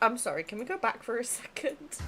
I'm sorry, can we go back for a second?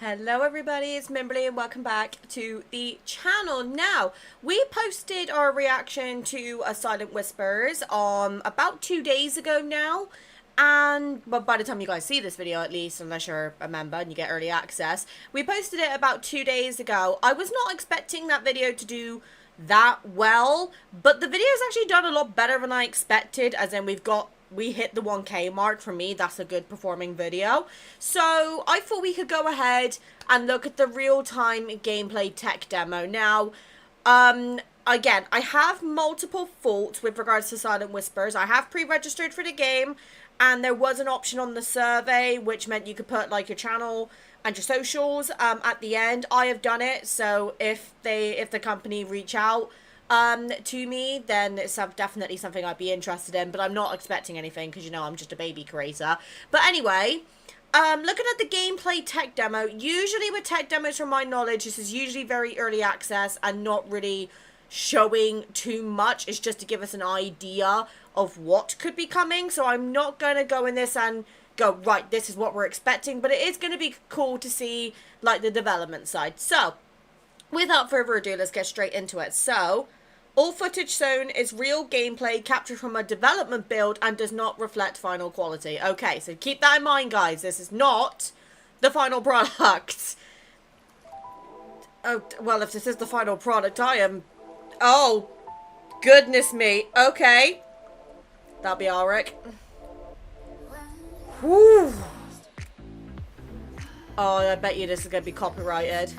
Hello everybody, it's Mimberly and welcome back to the channel. Now, we posted our reaction to Silent Whispers about 2 days ago now. And but by the time you guys see this video, at least, unless you're a member and you get early access, we posted it about 2 days ago. I was not expecting that video to do that well, but the video's actually done a lot better than I expected, as in we hit the 1K mark. For me, that's a good performing video. So I thought we could go ahead and look at the real-time gameplay tech demo. Now, again, I have multiple faults with regards to Silent Whispers. I have pre-registered for the game, and there was an option on the survey which meant you could put like your channel and your socials at the end. I have done it, so if the company reach out to me, then it's definitely something I'd be interested in, but I'm not expecting anything because, you know, I'm just a baby creator. But anyway, looking at the gameplay tech demo, usually with tech demos, from my knowledge, this is usually very early access and not really showing too much. It's just to give us an idea of what could be coming. So I'm not going to go in this and go, right, this is what we're expecting, but it is going to be cool to see like the development side. So without further ado, let's get straight into it. So all footage shown is real gameplay captured from a development build and does not reflect final quality. Okay, so keep that in mind, guys. This is not the final product. Oh, well, if this is the final product, I am... Oh, goodness me. Okay. That'll be Ulrich. Whew. Oh, I bet you this is going to be copyrighted.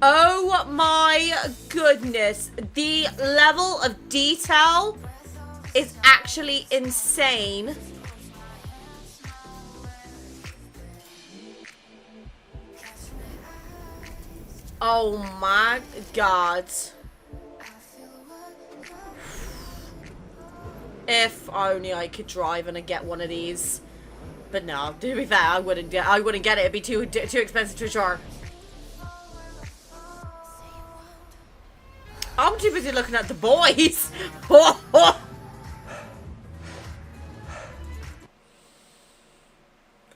Oh my goodness. The level of detail is actually insane. Oh my god. If only I could drive and get one of these. But no, to be fair, I wouldn't get it. It'd be too expensive to insure. I'm too busy looking at the boys.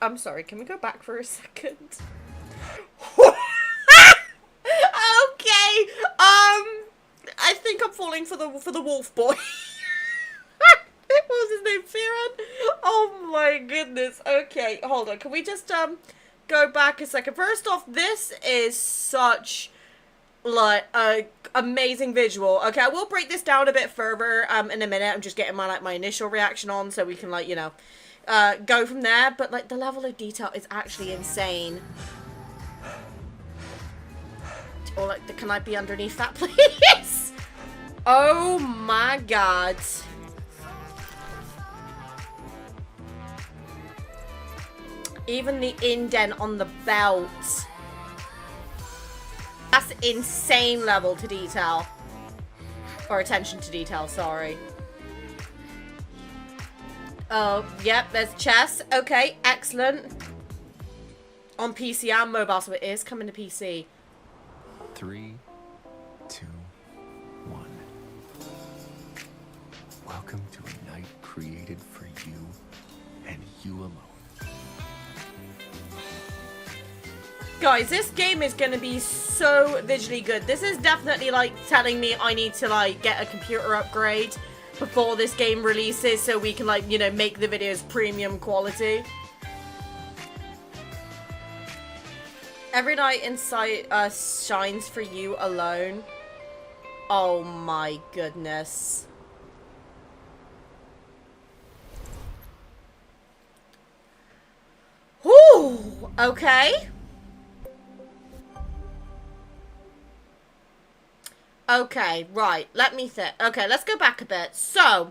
I'm sorry, can we go back for a second? Okay. I think I'm falling for the wolf boy. What was his name? Fearon? Oh my goodness. Okay, hold on. Can we just go back a second? First off, this is such like a amazing visual. Okay, I will break this down a bit further in a minute. I'm just getting my initial reaction on so we can, like, you know, go from there. But like the level of detail is actually insane. Or like, can I be underneath that, please? Oh my god. Even the indent on the belt. That's insane level to detail. Or attention to detail, sorry. Oh, yep, there's chess. Okay, excellent. On PC and mobile, so it is coming to PC. 3, 2, 1. Welcome to a night created for you and you alone. Guys, this game is going to be so visually good. This is definitely like telling me I need to like get a computer upgrade before this game releases so we can, like, you know, make the videos premium quality. Every night in sight shines for you alone. Oh my goodness. Whew. Okay. Okay, right. Let me think. Okay, let's go back a bit. So,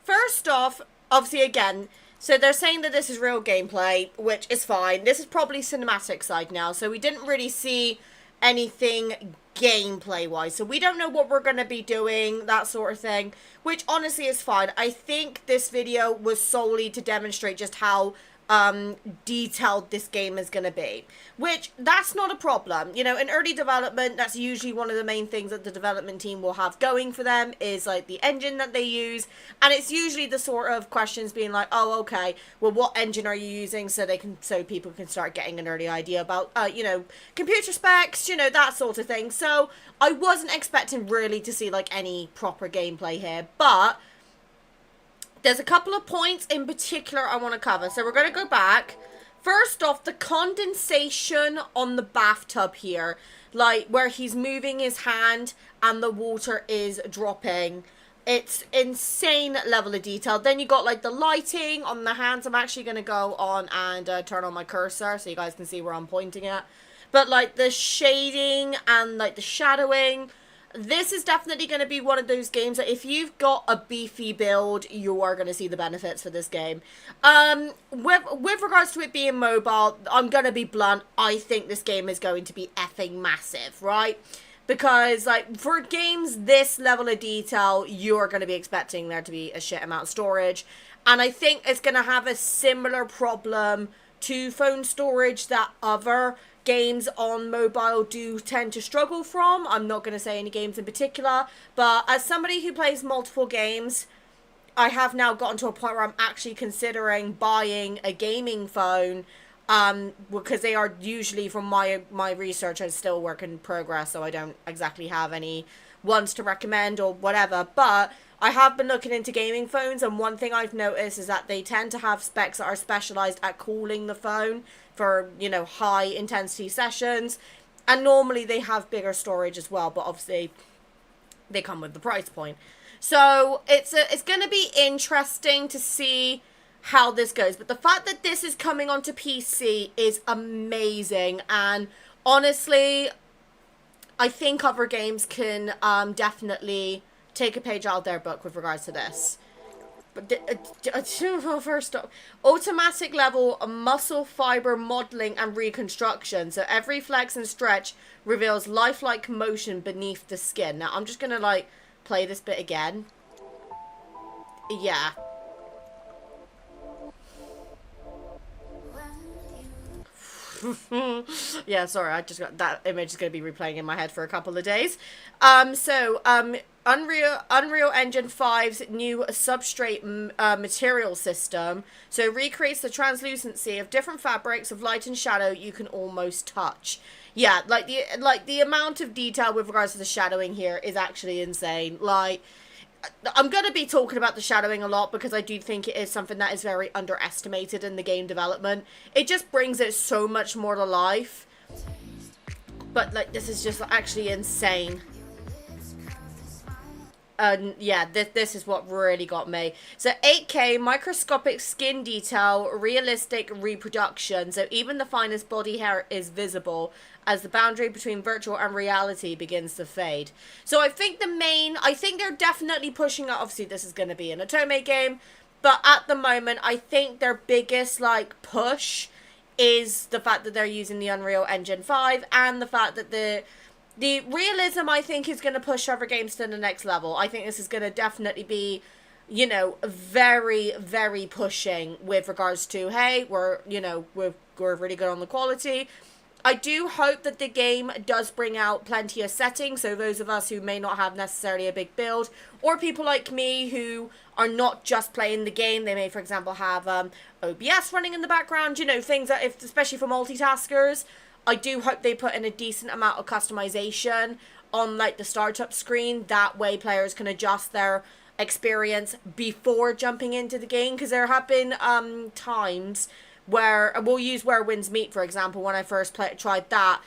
first off, obviously, again, so they're saying that this is real gameplay, which is fine. This is probably cinematic side now, so we didn't really see anything gameplay-wise. So we don't know what we're going to be doing, that sort of thing, which honestly is fine. I think this video was solely to demonstrate just how detailed this game is going to be, which that's not a problem. You know, in early development, that's usually one of the main things that the development team will have going for them is like the engine that they use, and it's usually the sort of questions being like, oh, okay, well, what engine are you using, so people can start getting an early idea about you know, computer specs, you know, that sort of thing. So I wasn't expecting really to see like any proper gameplay here, but there's a couple of points in particular I want to cover. So we're going to go back. First off, the condensation on the bathtub here. Like, where he's moving his hand and the water is dropping. It's insane level of detail. Then you got, like, the lighting on the hands. I'm actually going to go on and turn on my cursor so you guys can see where I'm pointing at. But, like, the shading and, like, the shadowing, this is definitely going to be one of those games that if you've got a beefy build, you are going to see the benefits for this game. With regards to it being mobile, I'm going to be blunt. I think this game is going to be effing massive, right? Because, like, for games this level of detail, you're going to be expecting there to be a shit amount of storage. And I think it's going to have a similar problem to phone storage that other games on mobile do tend to struggle from. I'm not going to say any games in particular, but as somebody who plays multiple games, I have now gotten to a point where I'm actually considering buying a gaming phone, because they are usually, from my research, are still work in progress, so I don't exactly have any ones to recommend or whatever, but I have been looking into gaming phones, and one thing I've noticed is that they tend to have specs that are specialized at cooling the phone for, you know, high intensity sessions, and normally they have bigger storage as well, but obviously they come with the price point. So it's going to be interesting to see how this goes, but the fact that this is coming onto PC is amazing, and honestly, I think other games can definitely take a page out of their book with regards to this. But first off, automatic level muscle fiber modeling and reconstruction. So every flex and stretch reveals lifelike motion beneath the skin. Now I'm just gonna like play this bit again. Yeah. Yeah, sorry, I just got that image is going to be replaying in my head for a couple of days. Unreal Engine 5's new substrate material system, so recreates the translucency of different fabrics of light and shadow you can almost touch. Yeah, like the amount of detail with regards to the shadowing here is actually insane. Like, I'm going to be talking about the shadowing a lot because I do think it is something that is very underestimated in the game development. It just brings it so much more to life. But, like, this is just actually insane. Yeah, this is what really got me. So 8K, microscopic skin detail, realistic reproduction. So even the finest body hair is visible as the boundary between virtual and reality begins to fade. So I think they're definitely pushing out. Obviously, this is going to be an Otome game, but at the moment, I think their biggest, like, push is the fact that they're using the Unreal Engine 5 and the fact that the realism, I think, is going to push other games to the next level. I think this is going to definitely be, you know, very, very pushing with regards to, hey, we're really good on the quality. I do hope that the game does bring out plenty of settings, so those of us who may not have necessarily a big build, or people like me who are not just playing the game, they may, for example, have OBS running in the background, you know, things that, especially for multitaskers, I do hope they put in a decent amount of customization on, like, the startup screen. That way players can adjust their experience before jumping into the game, because there have been times where, we'll use Where Winds Meet, for example. When I first tried that,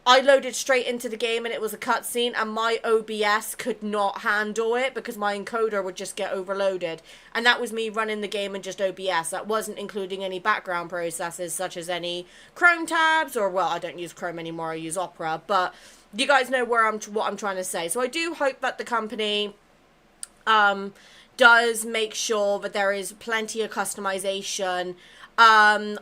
I loaded straight into the game and it was a cutscene, and my OBS could not handle it because my encoder would just get overloaded. And that was me running the game in just OBS. That wasn't including any background processes such as any Chrome tabs, or, well, I don't use Chrome anymore, I use Opera, but you guys know what I'm trying to say. So I do hope that the company does make sure that there is plenty of customization on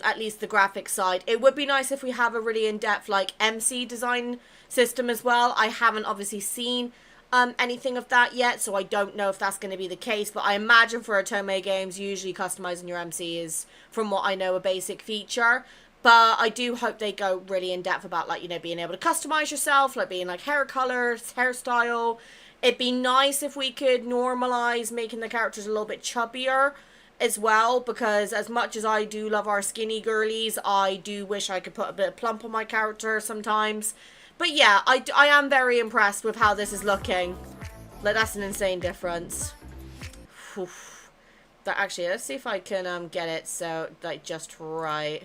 at least the graphic side. It would be nice if we have a really in-depth, like, MC design system as well. I haven't obviously seen anything of that yet, so I don't know if that's going to be the case, but I imagine for Otome games, usually customizing your MC is, from what I know, a basic feature. But I do hope they go really in depth about, like, you know, being able to customize yourself, like being like hair colors, hairstyle. It'd be nice if we could normalize making the characters a little bit chubbier as well, because as much as I do love our skinny girlies, I do wish I could put a bit of plump on my character sometimes. But yeah, I am very impressed with how this is looking. Like, that's an insane difference. Oof. That actually, let's see if I can get it so, like, just right.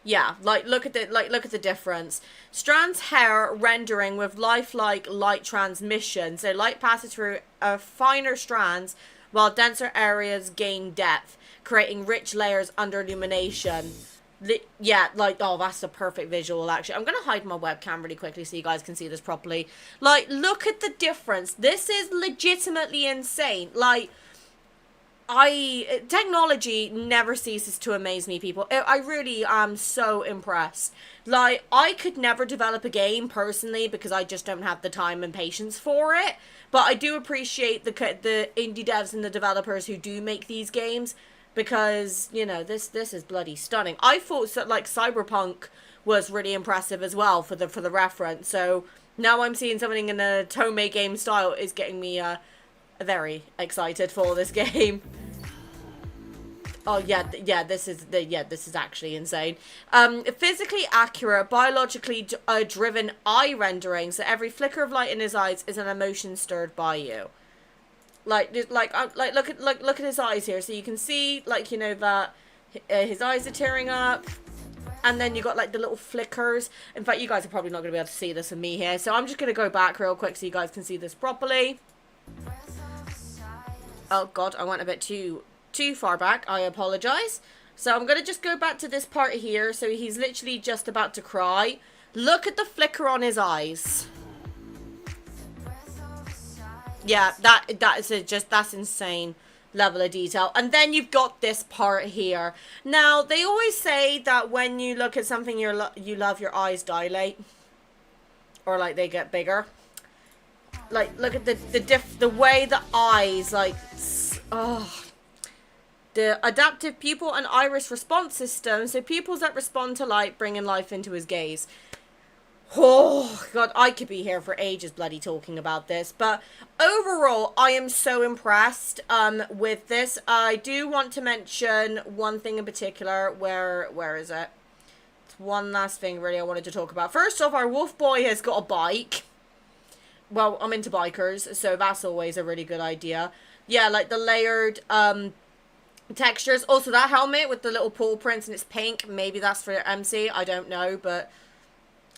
Yeah, like look at the difference. Strands hair rendering with lifelike light transmission. So light passes through finer strands while denser areas gain depth, creating rich layers under illumination. Yeah, like, oh, that's a perfect visual, actually. I'm gonna hide my webcam really quickly so you guys can see this properly. Like, look at the difference. This is legitimately insane. Like, technology never ceases to amaze me, people. I really am so impressed. Like, I could never develop a game personally because I just don't have the time and patience for it. But I do appreciate the indie devs and the developers who do make these games, because, you know, this is bloody stunning. I thought like Cyberpunk was really impressive as well for the reference. So now I'm seeing something in a Otome game style is getting me very excited for this game. Oh yeah, this is actually insane. Physically accurate, biologically driven eye rendering. So every flicker of light in his eyes is an emotion stirred by you. Like look at his eyes here. So you can see, like, you know, that his eyes are tearing up. And then you got, like, the little flickers. In fact, you guys are probably not going to be able to see this with me here. So I'm just going to go back real quick so you guys can see this properly. Oh, God, I went a bit too far back. I apologize. So I'm going to just go back to this part here. So he's literally just about to cry. Look at the flicker on his eyes. Yeah, that's insane level of detail. And then you've got this part here. Now, they always say that when you look at something you love, your eyes dilate. Or, like, they get bigger. Like, look at the way the eyes, like, oh. The adaptive pupil and iris response system. So pupils that respond to light, bringing life into his gaze. Oh, God, I could be here for ages bloody talking about this. But overall, I am so impressed with this. I do want to mention one thing in particular. Where is it? It's one last thing, really, I wanted to talk about. First off, our wolf boy has got a bike. Well, I'm into bikers, so that's always a really good idea. Yeah, like the layered textures. Also, that helmet with the little paw prints and it's pink. Maybe that's for MC. I don't know, but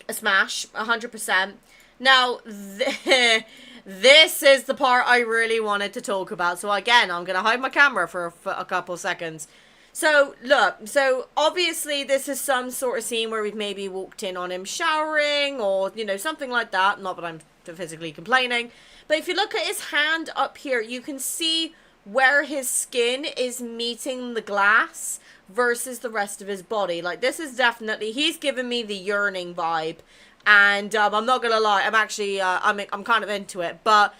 a smash, 100%. Now, this is the part I really wanted to talk about. So again, I'm going to hide my camera for a couple seconds. So, look, so obviously this is some sort of scene where we've maybe walked in on him showering or, you know, something like that. Not that I'm physically complaining. But if you look at his hand up here, you can see where his skin is meeting the glass versus the rest of his body. Like, this is definitely, he's giving me the yearning vibe. And I'm not going to lie, I'm actually, I'm kind of into it. But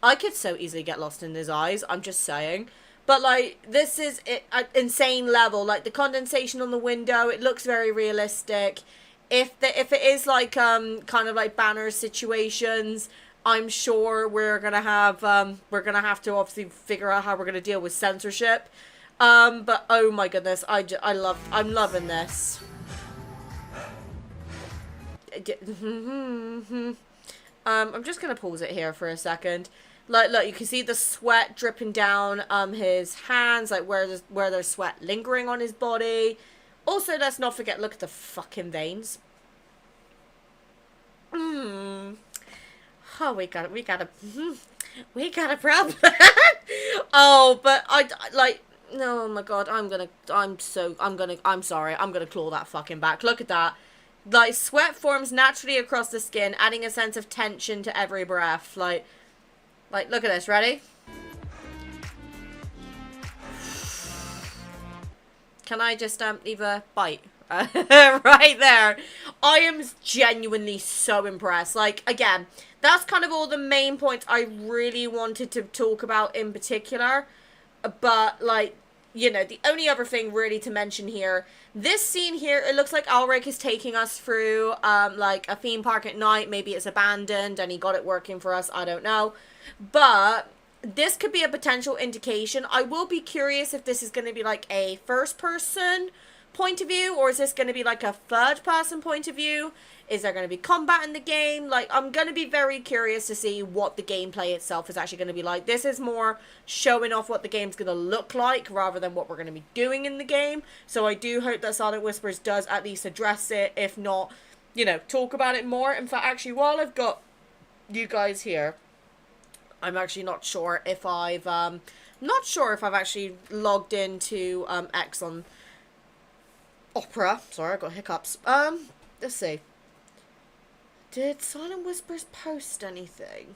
I could so easily get lost in his eyes, I'm just saying. But, like, this is an insane level. Like, the condensation on the window, it looks very realistic. If it is, like, kind of like banner situations, I'm sure we're going to have to obviously figure out how we're going to deal with censorship. But, oh my goodness, I'm loving this. I'm just going to pause it here for a second. Like, look, you can see the sweat dripping down his hands, like where there's sweat lingering on his body. Also, let's not forget, look at the fucking veins. Oh, we got a problem. Oh, but oh my God, I'm sorry, I'm gonna claw that fucking back. Look at that. Like, sweat forms naturally across the skin, adding a sense of tension to every breath. Like, look at this. Ready? Can I just leave a bite? Right there. I am genuinely so impressed. Like, again, that's kind of all the main points I really wanted to talk about in particular. But, like, you know, the only other thing really to mention here, this scene here, it looks like Alric is taking us through, like, a theme park at night. Maybe it's abandoned and he got it working for us. I don't know. But this could be a potential indication. I will be curious if this is going to be, like, a first-person point of view, or is this going to be like a third person point of view? Is there going to be combat in the game? Like, I'm going to be very curious to see what the gameplay itself is actually going to be like. This is more showing off what the game's going to look like rather than what we're going to be doing in the game. So I do hope that Silent Whispers does at least address it, if not, you know, talk about it more. In fact, actually, while I've got you guys here, I'm actually not sure if I've actually logged into X on Opera. Sorry, I got hiccups. Let's see. Did Silent Whispers post anything?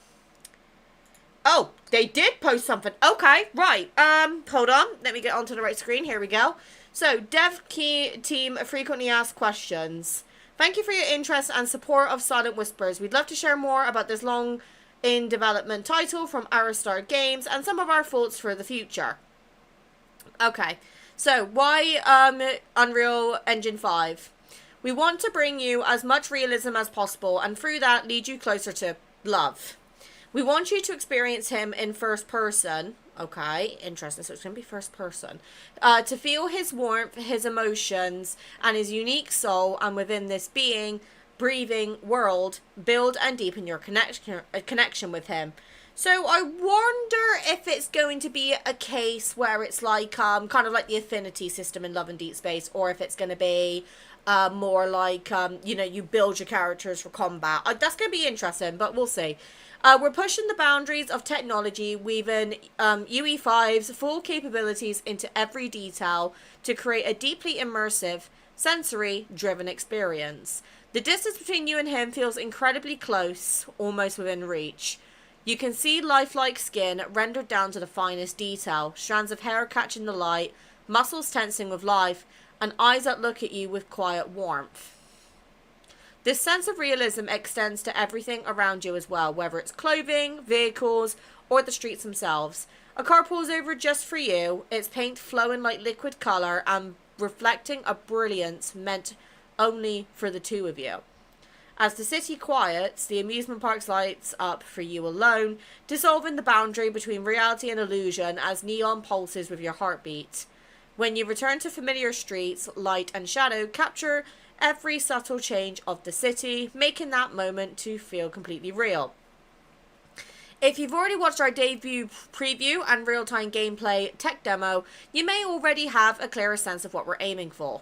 Oh, they did post something. Okay, right. Hold on. Let me get onto the right screen. Here we go. So, Dev Key Team frequently asked questions. Thank you for your interest and support of Silent Whispers. We'd love to share more about this long in development title from Aristar Games and some of our thoughts for the future. Okay. So, why Unreal Engine 5? We want to bring you as much realism as possible, and through that, lead you closer to love. We want you to experience him in first person. Okay, interesting. So it's going to be first person. To feel his warmth, his emotions, and his unique soul, and within this being, breathing world, build and deepen your connection with him. So I wonder if it's going to be a case where it's like, kind of like the affinity system in Love and Deepspace, or if it's going to be more like, you know, you build your characters for combat. That's going to be interesting, but we'll see. We're pushing the boundaries of technology, weaving UE5's full capabilities into every detail to create a deeply immersive, sensory-driven experience. The distance between you and him feels incredibly close, almost within reach. You can see lifelike skin rendered down to the finest detail, strands of hair catching the light, muscles tensing with life, and eyes that look at you with quiet warmth. This sense of realism extends to everything around you as well, whether it's clothing, vehicles, or the streets themselves. A car pulls over just for you, its paint flowing like liquid colour and reflecting a brilliance meant only for the two of you. As the city quiets, the amusement park lights up for you alone, dissolving the boundary between reality and illusion as neon pulses with your heartbeat. When you return to familiar streets, light and shadow capture every subtle change of the city, making that moment to feel completely real. If you've already watched our debut preview and real-time gameplay tech demo, you may already have a clearer sense of what we're aiming for.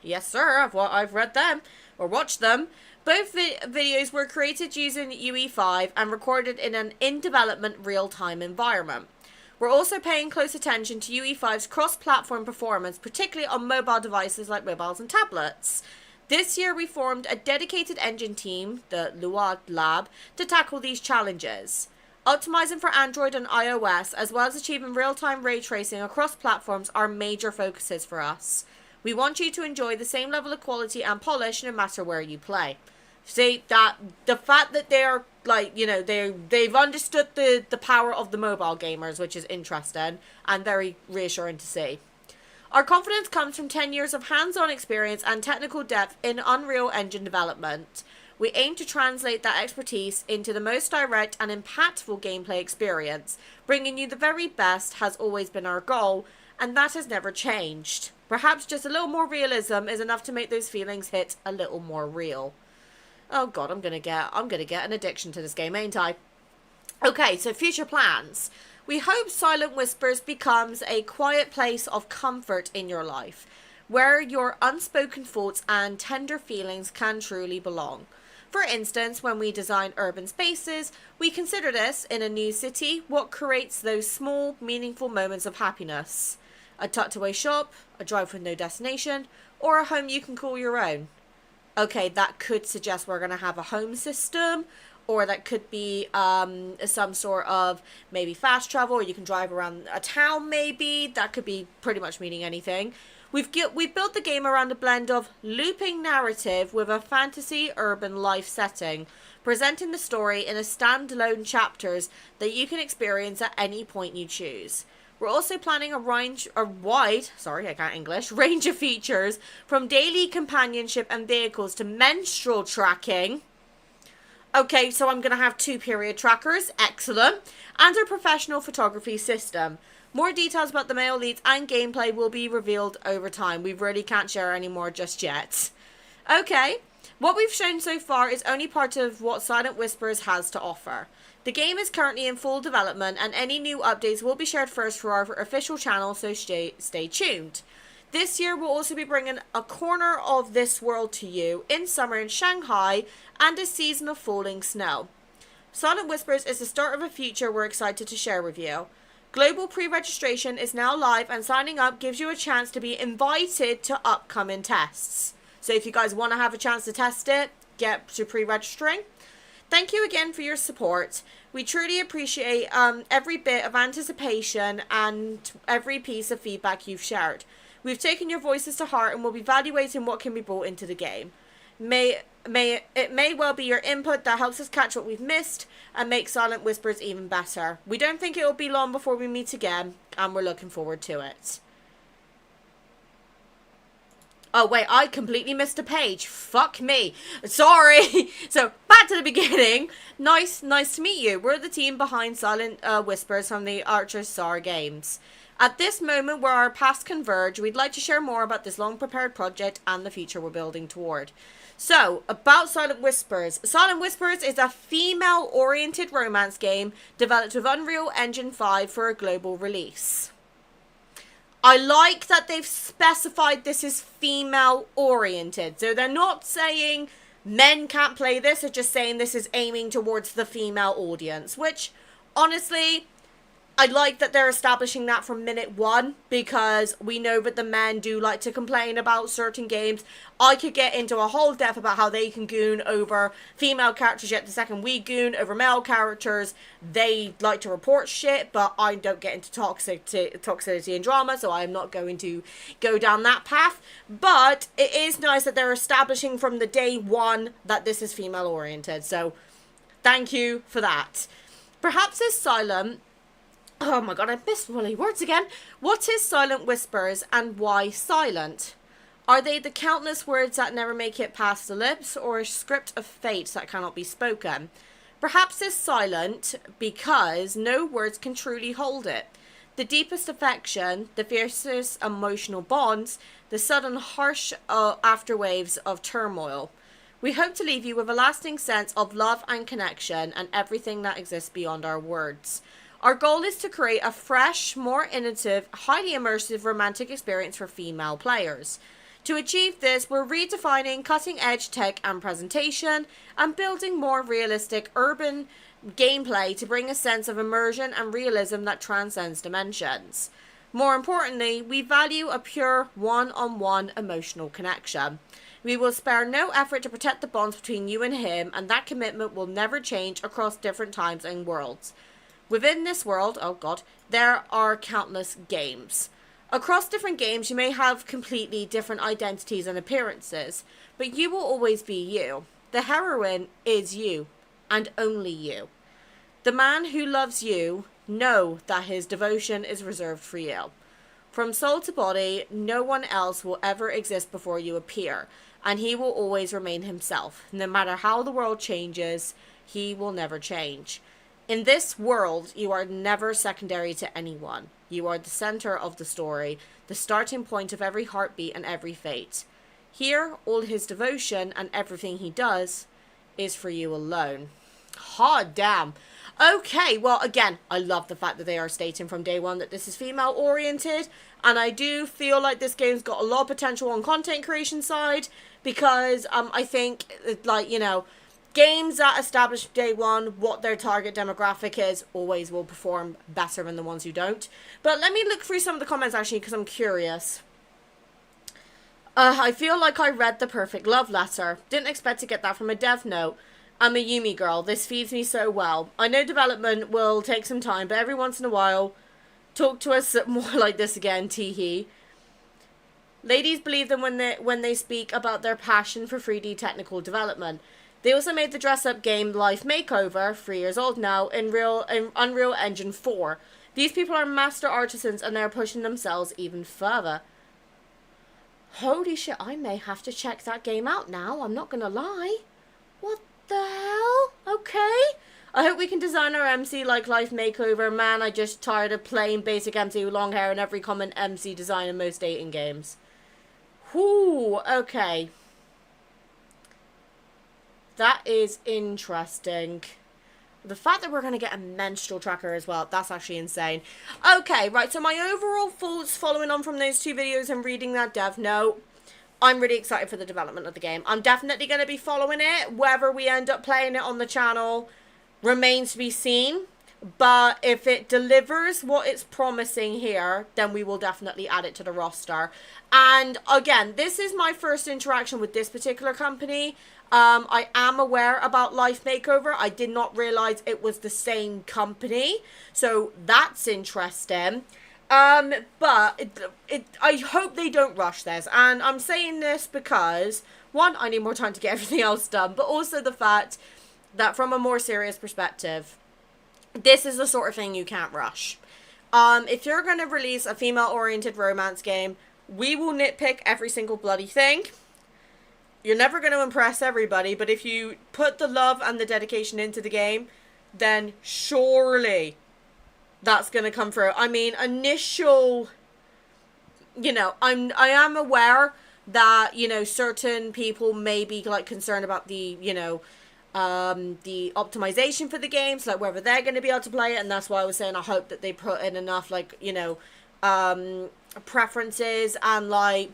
Yes, sir, I've read them, or watched them. Both videos were created using UE5 and recorded in an in-development real-time environment. We're also paying close attention to UE5's cross-platform performance, particularly on mobile devices like mobiles and tablets. This year we formed a dedicated engine team, the Luad Lab, to tackle these challenges. Optimizing for Android and iOS, as well as achieving real-time ray tracing across platforms, are major focuses for us. We want you to enjoy the same level of quality and polish no matter where you play. See, that the fact that they're like, you know, they've understood the power of the mobile gamers, which is interesting and very reassuring to see. Our confidence comes from 10 years of hands-on experience and technical depth in Unreal Engine development. We aim to translate that expertise into the most direct and impactful gameplay experience. Bringing you the very best has always been our goal, and that has never changed. Perhaps just a little more realism is enough to make those feelings hit a little more real. Oh god, I'm gonna get an addiction to this game, ain't I? Okay, so future plans. We hope Silent Whispers becomes a quiet place of comfort in your life, where your unspoken thoughts and tender feelings can truly belong. For instance, when we design urban spaces, we consider this, in a new city, what creates those small, meaningful moments of happiness. A tucked away shop, a drive with no destination, or a home you can call your own. Okay, that could suggest we're going to have a home system, or that could be some sort of maybe fast travel, or you can drive around a town maybe. That could be pretty much meaning anything. We've built the game around a blend of looping narrative with a fantasy urban life setting, presenting the story in a standalone chapters that you can experience at any point you choose. We're also planning a wide range of features, from daily companionship and vehicles to menstrual tracking. Okay, so I'm going to have 2 period trackers, excellent, and a professional photography system. More details about the male leads and gameplay will be revealed over time. We really can't share any more just yet. Okay, what we've shown so far is only part of what Silent Whispers has to offer. The game is currently in full development, and any new updates will be shared first through our official channel, so stay tuned. This year we'll also be bringing a corner of this world to you in summer in Shanghai and a season of falling snow. Silent Whispers is the start of a future we're excited to share with you. Global pre-registration is now live, and signing up gives you a chance to be invited to upcoming tests. So if you guys want to have a chance to test it, get to pre-registering. Thank you again for your support. We truly appreciate every bit of anticipation and every piece of feedback you've shared. We've taken your voices to heart and will be evaluating what can be brought into the game. It may well be your input that helps us catch what we've missed and make Silent Whispers even better. We don't think it will be long before we meet again, and we're looking forward to it. Oh wait, I completely missed a page. Fuck me. Sorry. So, back to the beginning. Nice to meet you. We're the team behind Silent Whispers from the Archer Star games. At this moment where our paths converge, we'd like to share more about this long-prepared project and the future we're building toward. So, about Silent Whispers. Silent Whispers is a female-oriented romance game developed with Unreal Engine 5 for a global release. I like that they've specified this is female-oriented. So they're not saying men can't play this, they're just saying this is aiming towards the female audience. Which, honestly, I like that they're establishing that from minute 1, because we know that the men do like to complain about certain games. I could get into a whole depth about how they can goon over female characters, yet the second we goon over male characters, they like to report shit, but I don't get into toxicity and drama, so I'm not going to go down that path. But it is nice that they're establishing from the day 1 that this is female oriented, so thank you for that. Perhaps as Silent... Oh my god, I missed one of the words again. What is Silent Whispers and why silent? Are they the countless words that never make it past the lips, or a script of fate that cannot be spoken? Perhaps it's silent because no words can truly hold it. The deepest affection, the fiercest emotional bonds, the sudden harsh afterwaves of turmoil. We hope to leave you with a lasting sense of love and connection and everything that exists beyond our words. Our goal is to create a fresh, more innovative, highly immersive romantic experience for female players. To achieve this, we're redefining cutting-edge tech and presentation and building more realistic urban gameplay to bring a sense of immersion and realism that transcends dimensions. More importantly, we value a pure one-on-one emotional connection. We will spare no effort to protect the bonds between you and him, and that commitment will never change across different times and worlds. Within this world, oh god, there are countless games. Across different games, you may have completely different identities and appearances, but you will always be you. The heroine is you, and only you. The man who loves you, know that his devotion is reserved for you. From soul to body, no one else will ever exist before you appear, and he will always remain himself. No matter how the world changes, he will never change. In this world, you are never secondary to anyone. You are the center of the story, the starting point of every heartbeat and every fate. Here, all his devotion and everything he does is for you alone. Hot damn. Okay, well, again, I love the fact that they are stating from day 1 that this is female-oriented, and I do feel like this game's got a lot of potential on content creation side, because I think, like, you know, games that establish day 1 what their target demographic is always will perform better than the ones who don't. But let me look through some of the comments actually, because I'm curious. I feel like I read the perfect love letter. Didn't expect to get that from a dev note. I'm a Yumi girl. This feeds me so well. I know development will take some time, but every once in a while, talk to us more like this again, teehee. Ladies believe them when they speak about their passion for 3D technical development. They also made the dress-up game Life Makeover, 3 years old now, in Unreal Engine 4. These people are master artisans and they're pushing themselves even further. Holy shit, I may have to check that game out now, I'm not gonna lie. What the hell? Okay. I hope we can design our MC like Life Makeover. Man, I just tired of plain basic MC with long hair and every common MC design in most dating games. Whoo, okay. That is interesting. The fact that we're going to get a menstrual tracker as well, that's actually insane. Okay, right, so my overall thoughts following on from those 2 videos and reading that dev note, I'm really excited for the development of the game. I'm definitely going to be following it. Whether we end up playing it on the channel remains to be seen. But if it delivers what it's promising here, then we will definitely add it to the roster. And again, this is my first interaction with this particular company. I am aware about Life Makeover. I did not realize it was the same company. So that's interesting. But I hope they don't rush this. And I'm saying this because, one, I need more time to get everything else done. But also the fact that from a more serious perspective, this is the sort of thing you can't rush. If you're going to release a female-oriented romance game, we will nitpick every single bloody thing. You're never going to impress everybody, but if you put the love and the dedication into the game, then surely that's going to come through. I mean, I am aware that, certain people may be, like, concerned about the, the optimization for the games, like whether they're going to be able to play it, and that's why I was saying I hope that they put in enough, like, preferences and, like,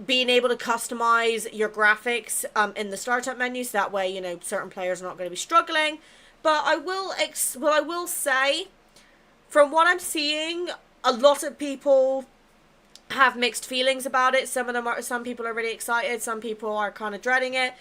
being able to customize your graphics in the startup menu, so that way, certain players are not going to be struggling. But I will say, from what I'm seeing, a lot of people have mixed feelings about it. Some people are really excited, some people are kind of dreading it.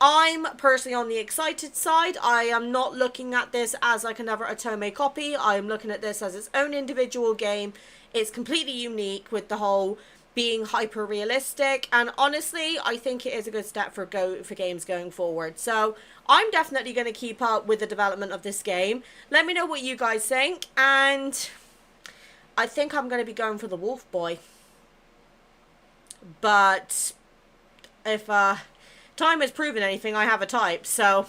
I'm personally on the excited side. I am not looking at this as like another Otome copy. I am looking at this as its own individual game. It's completely unique with the whole being hyper realistic, and honestly I think it is a good step for games going forward. So I'm definitely going to keep up with the development of this game. Let me know what you guys think, and I think I'm going to be going for the Wolf Boy. But if time has proven anything, I have a type, so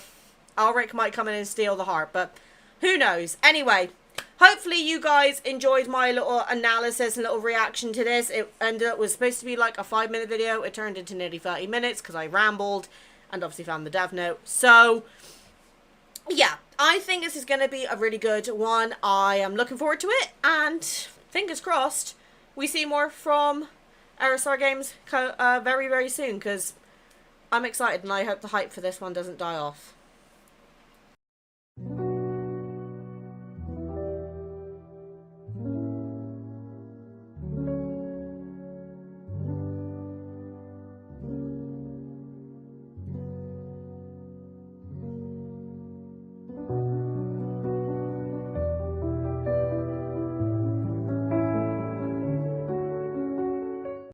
Ulrich might come in and steal the heart, but who knows. Anyway, hopefully you guys enjoyed my little analysis and little reaction to this. It was supposed to be like a 5-minute video. It turned into nearly 30 minutes because I rambled and obviously found the dev note. So yeah, I think this is going to be a really good one. I am looking forward to it, and fingers crossed we see more from Aerostar Games very, very soon, because I'm excited and I hope the hype for this one doesn't die off.